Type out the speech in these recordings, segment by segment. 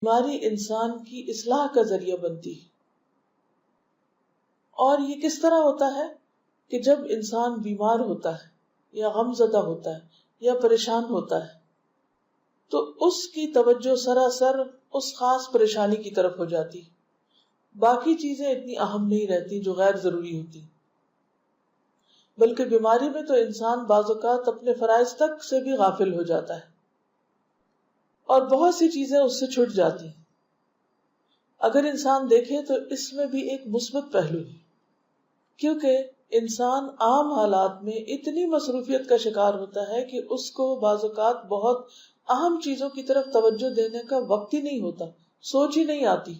بیماری انسان کی اصلاح کا ذریعہ بنتی ہے. اور یہ کس طرح ہوتا ہے کہ جب انسان بیمار ہوتا ہے یا غم زدہ ہوتا ہے یا پریشان ہوتا ہے تو اس کی توجہ سراسر اس خاص پریشانی کی طرف ہو جاتی. باقی چیزیں اتنی اہم نہیں رہتی جو غیر ضروری ہوتی، بلکہ بیماری میں تو انسان بعض اوقات اپنے فرائض تک سے بھی غافل ہو جاتا ہے اور بہت سی چیزیں اس سے چھٹ جاتی. اگر انسان دیکھے تو اس میں بھی ایک مثبت پہلو ہے، کیونکہ انسان عام حالات میں اتنی مصروفیت کا شکار ہوتا ہے کہ اس کو بعض اوقات بہت اہم چیزوں کی طرف توجہ دینے کا وقت ہی نہیں ہوتا، سوچ ہی نہیں آتی.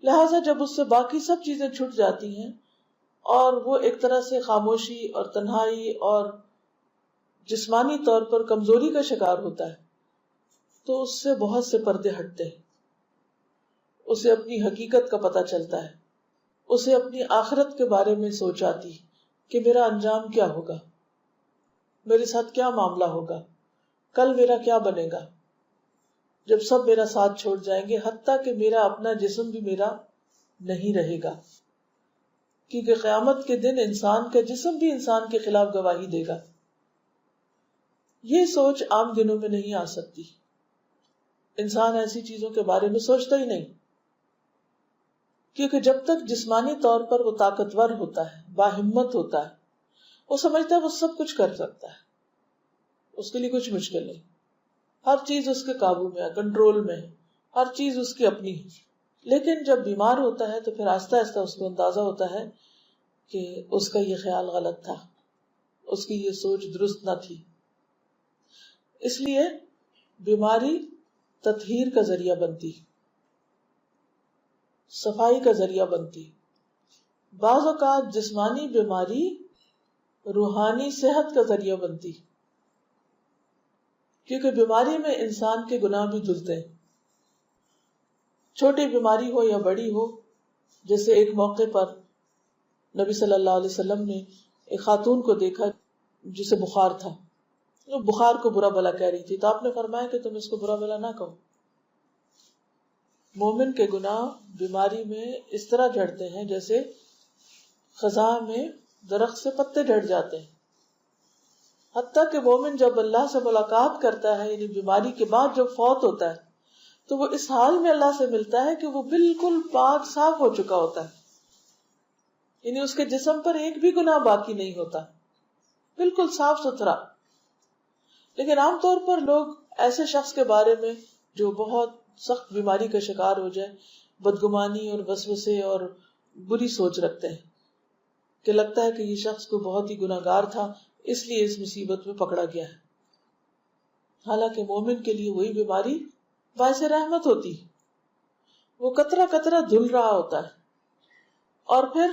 لہٰذا جب اس سے باقی سب چیزیں چھٹ جاتی ہیں اور وہ ایک طرح سے خاموشی اور تنہائی اور جسمانی طور پر کمزوری کا شکار ہوتا ہے تو اس سے بہت سے پردے ہٹتے ہیں. اسے اپنی حقیقت کا پتہ چلتا ہے، اسے اپنی آخرت کے بارے میں سوچ آتی کہ میرا انجام کیا ہوگا، میرے ساتھ کیا معاملہ ہوگا، کل میرا کیا بنے گا جب سب میرا ساتھ چھوڑ جائیں گے، حتیٰ کہ میرا اپنا جسم بھی میرا نہیں رہے گا، کیونکہ قیامت کے دن انسان کا جسم بھی انسان کے خلاف گواہی دے گا. یہ سوچ عام دنوں میں نہیں آ سکتی. انسان ایسی چیزوں کے بارے میں سوچتا ہی نہیں، کیونکہ جب تک جسمانی طور پر وہ طاقتور ہوتا ہے، باہمت ہوتا ہے، وہ سمجھتا ہے وہ سب کچھ کر سکتا ہے، اس کے لیے کچھ مشکل نہیں، ہر چیز اس کے قابو میں ہے، کنٹرول میں ہے، ہر چیز اس کی اپنی ہے. لیکن جب بیمار ہوتا ہے تو پھر آہستہ آہستہ اس کو اندازہ ہوتا ہے کہ اس کا یہ خیال غلط تھا، اس کی یہ سوچ درست نہ تھی. اس لیے بیماری تطہیر کا ذریعہ بنتی، صفائی کا ذریعہ بنتی. بعض اوقات جسمانی بیماری روحانی صحت کا ذریعہ بنتی، کیونکہ بیماری میں انسان کے گناہ بھی دھلتے ہیں، چھوٹی بیماری ہو یا بڑی ہو. جیسے ایک موقع پر نبی صلی اللہ علیہ وسلم نے ایک خاتون کو دیکھا جسے بخار تھا، وہ بخار کو برا بلا کہہ رہی تھی، تو آپ نے فرمایا کہ تم اس کو برا بلا نہ کہو. مومن کے گناہ بیماری میں اس طرح جھڑتے ہیں جیسے خزاں میں درخت سے پتے جھڑ جاتے ہیں. حتیٰ کہ مومن جب اللہ سے ملاقات کرتا ہے، یعنی بیماری کے بعد جب فوت ہوتا ہے، تو وہ اس حال میں اللہ سے ملتا ہے کہ وہ بالکل پاک صاف ہو چکا ہوتا ہے، یعنی اس کے جسم پر ایک بھی گناہ باقی نہیں ہوتا، بالکل صاف ستھرا. لیکن عام طور پر لوگ ایسے شخص کے بارے میں جو بہت سخت بیماری کا شکار ہو جائے بدگمانی اور وسوسے اور بری سوچ رکھتے ہیں کہ لگتا ہے کہ یہ شخص کو بہت ہی گناہگار تھا، اس لیے اس مصیبت میں پکڑا گیا ہے. حالانکہ مومن کے لیے وہی بیماری باعث رحمت ہوتی، وہ قطرہ قطرہ دھل رہا ہوتا ہے، اور پھر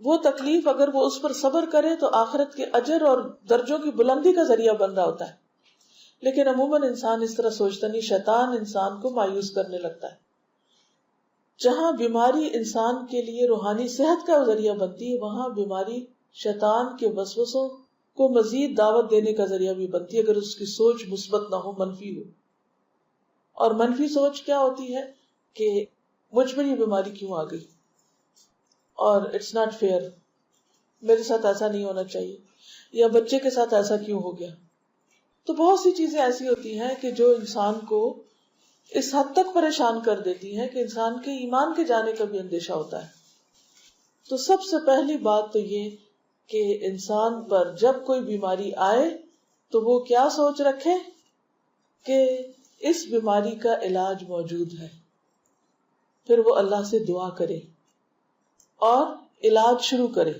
وہ تکلیف اگر وہ اس پر صبر کرے تو آخرت کے اجر اور درجوں کی بلندی کا ذریعہ بن رہا ہوتا ہے. لیکن عموماً انسان اس طرح سوچتا نہیں، شیطان انسان کو مایوس کرنے لگتا ہے. جہاں بیماری انسان کے لیے روحانی صحت کا ذریعہ بنتی ہے، وہاں بیماری شیطان کے وسوسوں کو مزید دعوت دینے کا ذریعہ بھی بنتی ہے، اگر اس کی سوچ مثبت نہ ہو، منفی ہو. اور منفی سوچ کیا ہوتی ہے کہ مجھ پر یہ بیماری کیوں آ گئی، اور اٹس ناٹ فیئر، میرے ساتھ ایسا نہیں ہونا چاہیے، یا بچے کے ساتھ ایسا کیوں ہو گیا. تو بہت سی چیزیں ایسی ہوتی ہیں کہ جو انسان کو اس حد تک پریشان کر دیتی ہیں کہ انسان کے ایمان کے جانے کا بھی اندیشہ ہوتا ہے. تو سب سے پہلی بات تو یہ کہ انسان پر جب کوئی بیماری آئے تو وہ کیا سوچ رکھے کہ اس بیماری کا علاج موجود ہے، پھر وہ اللہ سے دعا کرے اور علاج شروع کرے.